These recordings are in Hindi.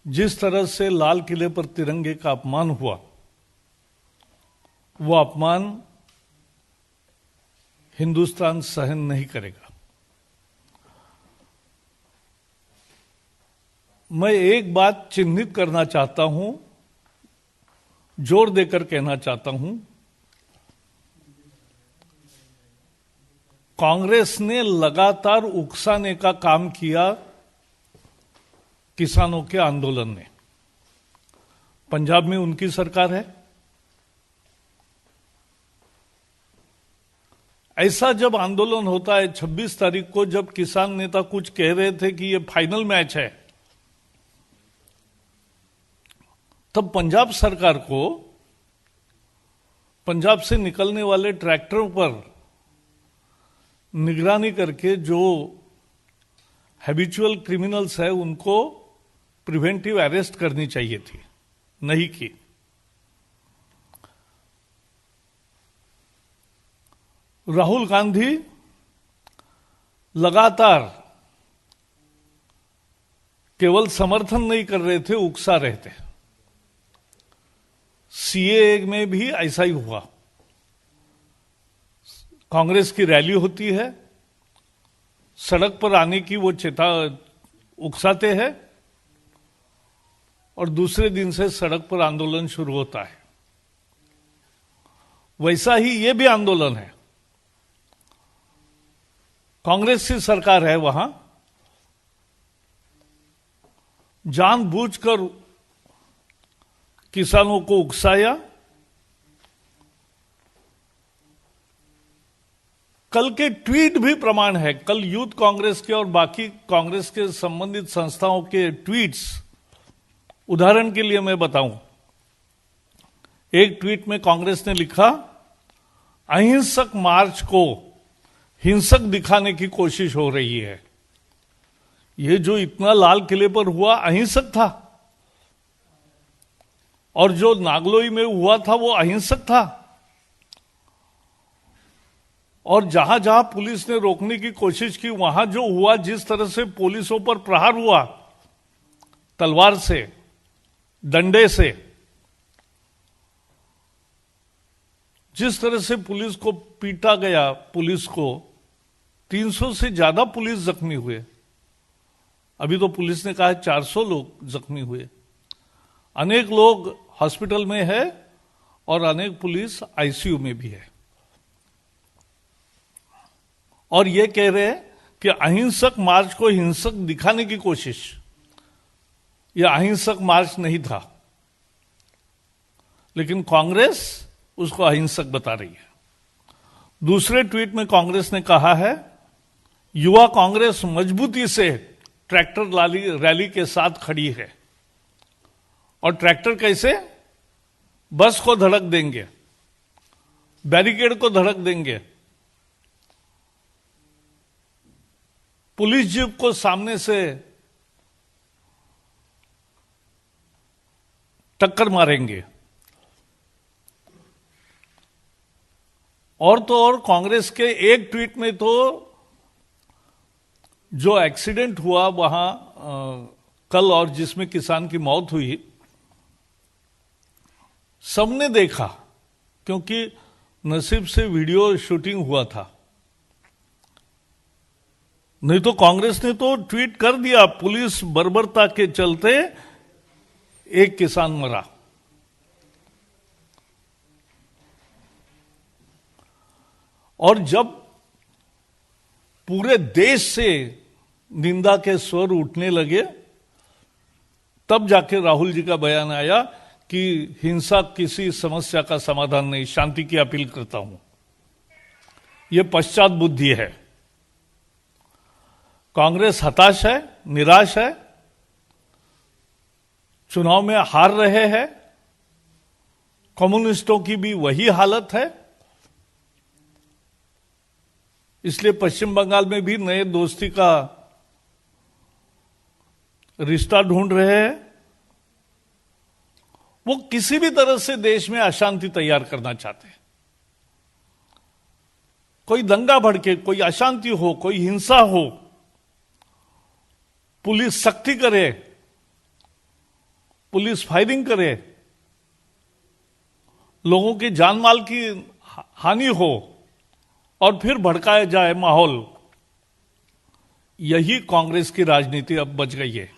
जिस तरह से लाल किले पर तिरंगे का अपमान हुआ, वो अपमान हिंदुस्तान सहन नहीं करेगा। मैं एक बात चिन्हित करना चाहता हूं, जोर देकर कहना चाहता हूं, कांग्रेस ने लगातार उकसाने का काम किया किसानों के आंदोलन ने। पंजाब में उनकी सरकार है। ऐसा जब आंदोलन होता है 26 तारीख को, जब किसान नेता कुछ कह रहे थे कि ये फाइनल मैच है, तब पंजाब सरकार को पंजाब से निकलने वाले ट्रैक्टरों पर निगरानी करके जो हैबिचुअल क्रिमिनल्स है उनको प्रिवेंटिव अरेस्ट करनी चाहिए थी, नहीं की। राहुल गांधी लगातार केवल समर्थन नहीं कर रहे थे, उकसा रहे थे। सीएए में भी ऐसा ही हुआ। कांग्रेस की रैली होती है, सड़क पर आने की वो उकसाते हैं और दूसरे दिन से सड़क पर आंदोलन शुरू होता है। वैसा ही ये भी आंदोलन है। कांग्रेस की सरकार है, वहां जानबूझकर किसानों को उकसाया। कल के ट्वीट भी प्रमाण है। कल यूथ कांग्रेस के और बाकी कांग्रेस के संबंधित संस्थाओं के ट्वीट्स, उदाहरण के लिए मैं बताऊं, एक ट्वीट में कांग्रेस ने लिखा, अहिंसक मार्च को हिंसक दिखाने की कोशिश हो रही है। ये जो इतना लाल किले पर हुआ अहिंसक था, और जो नागलोई में हुआ था वो अहिंसक था। और जहां जहां पुलिस ने रोकने की कोशिश की, वहां जो हुआ, जिस तरह से पुलिसों पर प्रहार हुआ, तलवार से, डंडे से, जिस तरह से पुलिस को पीटा गया, पुलिस को 300 से ज्यादा पुलिस जख्मी हुए। अभी तो पुलिस ने कहा है 400 लोग जख्मी हुए। अनेक लोग हॉस्पिटल में है और अनेक पुलिस आईसीयू में भी है। और ये कह रहे हैं कि अहिंसक मार्च को हिंसक दिखाने की कोशिश। यह अहिंसक मार्च नहीं था, लेकिन कांग्रेस उसको अहिंसक बता रही है। दूसरे ट्वीट में कांग्रेस ने कहा है, युवा कांग्रेस मजबूती से ट्रैक्टर रैली के साथ खड़ी है। और ट्रैक्टर कैसे? बस को धड़क देंगे, बैरिकेड को धड़क देंगे, पुलिस जीप को सामने से टक्कर मारेंगे। और तो और कांग्रेस के एक ट्वीट में तो जो एक्सीडेंट हुआ वहां कल, और जिसमें किसान की मौत हुई, सबने देखा, क्योंकि नसीब से वीडियो शूटिंग हुआ था। नहीं तो कांग्रेस ने तो ट्वीट कर दिया, पुलिस बर्बरता के चलते एक किसान मरा। और जब पूरे देश से निंदा के स्वर उठने लगे, तब जाके राहुल जी का बयान आया कि हिंसा किसी समस्या का समाधान नहीं, शांति की अपील करता हूं। यह पश्चात बुद्धि है। कांग्रेस हताश है, निराश है, चुनाव में हार रहे हैं। कम्युनिस्टों की भी वही हालत है। इसलिए पश्चिम बंगाल में भी नए दोस्ती का रिश्ता ढूंढ रहे हैं। वो किसी भी तरह से देश में अशांति तैयार करना चाहते हैं। कोई दंगा भड़के, कोई अशांति हो, कोई हिंसा हो, पुलिस सख्ती करे, पुलिस फायरिंग करे, लोगों की जान माल की हानि हो और फिर भड़काया जाए माहौल, यही कांग्रेस की राजनीति अब बच गई है।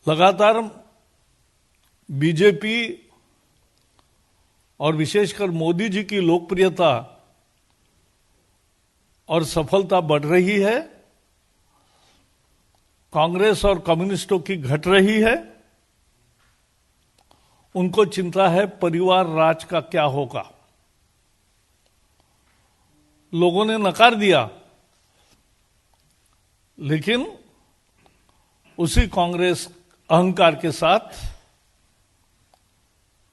लगातार बीजेपी और विशेषकर मोदी जी की लोकप्रियता और सफलता बढ़ रही है, कांग्रेस और कम्युनिस्टों की घट रही है। उनको चिंता है परिवार राज का क्या होगा। लोगों ने नकार दिया, लेकिन उसी कांग्रेस अहंकार के साथ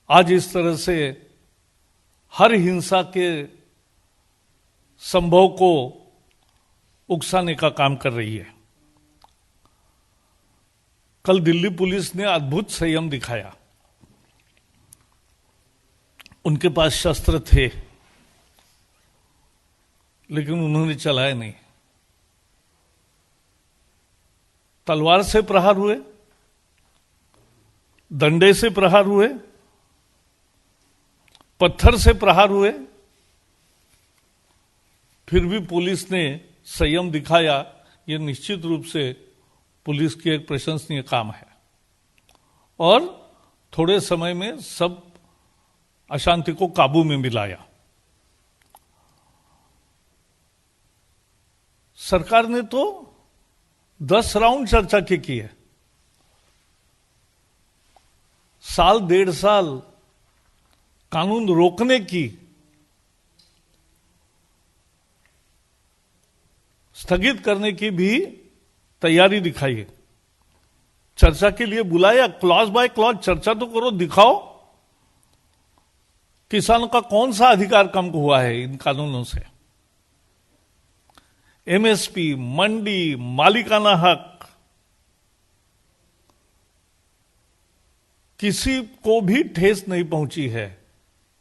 आज इस तरह से हर हिंसा के संभव को उकसाने का काम कर रही है। कल दिल्ली पुलिस ने अद्भुत संयम दिखाया। उनके पास शस्त्र थे, लेकिन उन्होंने चलाए नहीं। तलवार से प्रहार हुए, डंडे से प्रहार हुए, पत्थर से प्रहार हुए, फिर भी पुलिस ने संयम दिखाया। यह निश्चित रूप से पुलिस की एक प्रशंसनीय काम है और थोड़े समय में सब अशांति को काबू में मिलाया। सरकार ने तो 10 राउंड चर्चा की है। साल 1.5 साल कानून रोकने की, स्थगित करने की भी तैयारी दिखाई है। चर्चा के लिए बुलाया, क्लॉज बाय क्लॉज चर्चा तो करो, दिखाओ किसानों का कौन सा अधिकार कम हुआ है इन कानूनों से। एमएसपी, मंडी, मालिकाना हक, किसी को भी ठेस नहीं पहुंची है,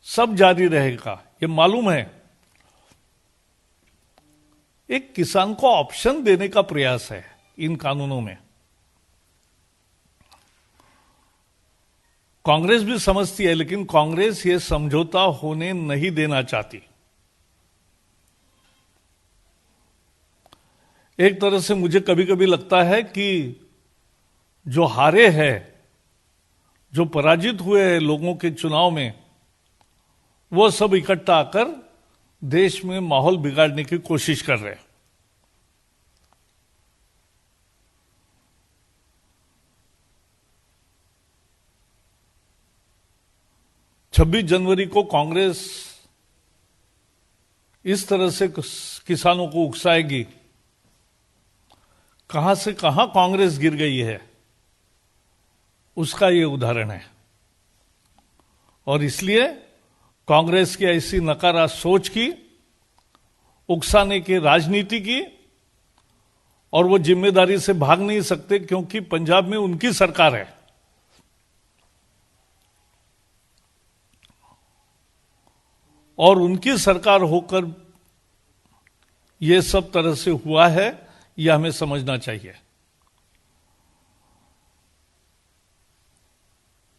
सब जारी रहेगा, ये मालूम है। एक किसान को ऑप्शन देने का प्रयास है इन कानूनों में। कांग्रेस भी समझती है, लेकिन कांग्रेस ये समझौता होने नहीं देना चाहती। एक तरह से मुझे कभी कभी लगता है कि जो हारे हैं, जो पराजित हुए हैं लोगों के चुनाव में, वो सब इकट्ठा आकर देश में माहौल बिगाड़ने की कोशिश कर रहे हैं। छब्बीस जनवरी को कांग्रेस इस तरह से किसानों को उकसाएगी। कहां से कहां कांग्रेस गिर गई है, उसका यह उदाहरण है। और इसलिए कांग्रेस की ऐसी नकारा सोच की, उकसाने की राजनीति की, और वो जिम्मेदारी से भाग नहीं सकते, क्योंकि पंजाब में उनकी सरकार है। और उनकी सरकार होकर यह सब तरह से हुआ है, यह हमें समझना चाहिए।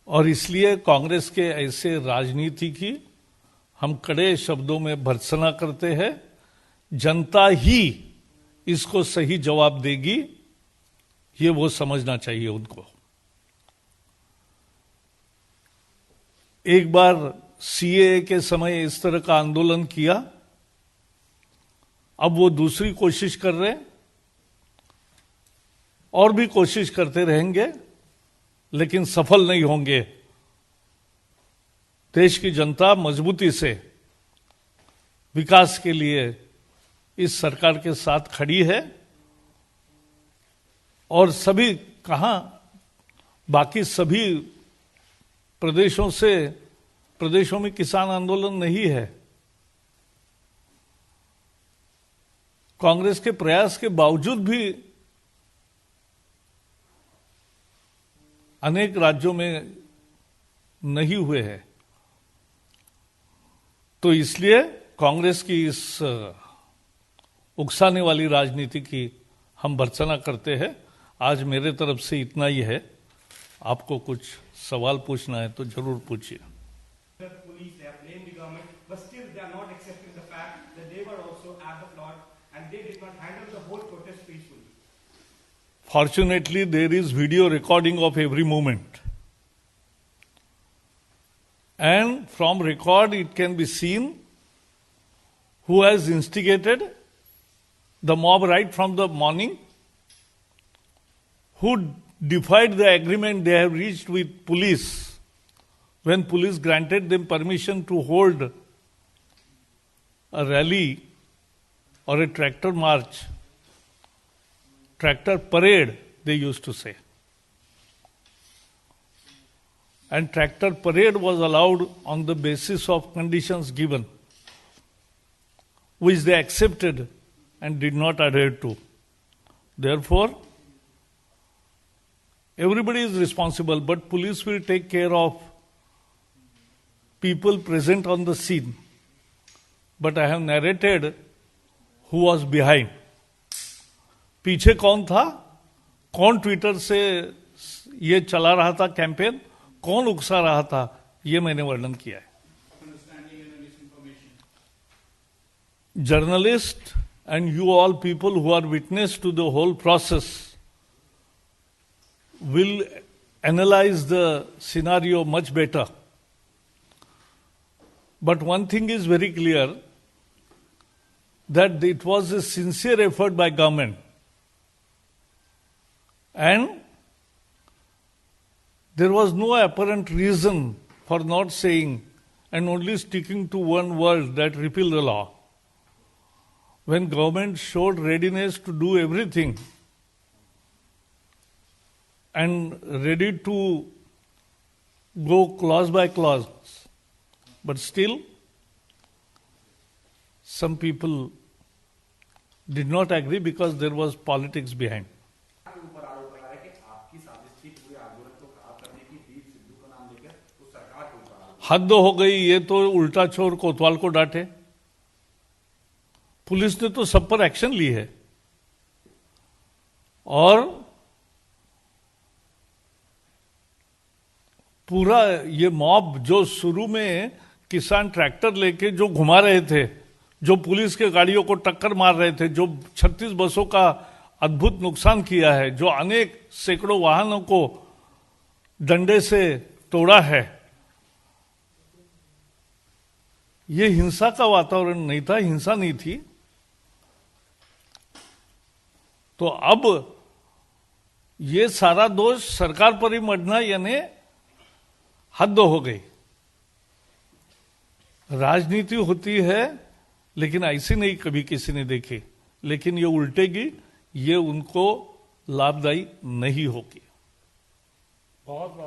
और इसलिए कांग्रेस के ऐसे राजनीति की हम कड़े शब्दों में भर्त्सना करते हैं। जनता ही इसको सही जवाब देगी, ये वो समझना चाहिए उनको। एक बार सीएए के समय इस तरह का आंदोलन किया, अब वो दूसरी कोशिश कर रहे हैं और भी कोशिश करते रहेंगे, लेकिन सफल नहीं होंगे। देश की जनता मजबूती से विकास के लिए इस सरकार के साथ खड़ी है। और सभी कहां, बाकी सभी प्रदेशों में किसान आंदोलन नहीं है। कांग्रेस के प्रयास के बावजूद भी अनेक राज्यों में नहीं हुए हैं। तो इसलिए कांग्रेस की इस उकसाने वाली राजनीति की हम भर्त्सना करते हैं। आज मेरे तरफ से इतना ही है। आपको कुछ सवाल पूछना है तो जरूर पूछिए। Police, they have blamed the government, but still they are not accepting the fact that they were also at the plot and they did not handle the whole protest peacefully. Fortunately, there is video recording of every movement. And from record, it can be seen who has instigated the mob right from the morning, who defied the agreement they have reached with police when police granted them permission to hold a rally or a tractor march, tractor parade, they used to say. And tractor parade was allowed on the basis of conditions given, which they accepted and did not adhere to. Therefore, everybody is responsible, but police will take care of people present on the scene. But I have narrated who was behind. पीछे कौन था, कौन ट्विटर से ये चला रहा था कैंपेन, कौन उकसा रहा था, ये मैंने वर्णन किया है। Journalists and you all people who are witness to the whole process will analyze the scenario much better. But one thing is very clear, that it was a sincere effort by government. And there was no apparent reason for not saying and only sticking to one word, that repeal the law. When government showed readiness to do everything and ready to go clause by clause, but still some people did not agree because there was politics behind. हद हो गई, ये तो उल्टा चोर कोतवाल को डांटे। पुलिस ने तो सब पर एक्शन ली है और पूरा ये मॉब जो शुरू में किसान ट्रैक्टर लेके जो घुमा रहे थे, जो पुलिस के गाड़ियों को टक्कर मार रहे थे, जो 36 बसों का अद्भुत नुकसान किया है, जो अनेक सैकड़ों वाहनों को डंडे से तोड़ा है, ये हिंसा का वातावरण नहीं था, हिंसा नहीं थी। तो अब ये सारा दोष सरकार पर ही मढ़ना यानी हद हो गई। राजनीति होती है लेकिन ऐसी नहीं कभी किसी ने देखी, लेकिन ये उल्टेगी, ये उनको लाभदायी नहीं होगी। बहुत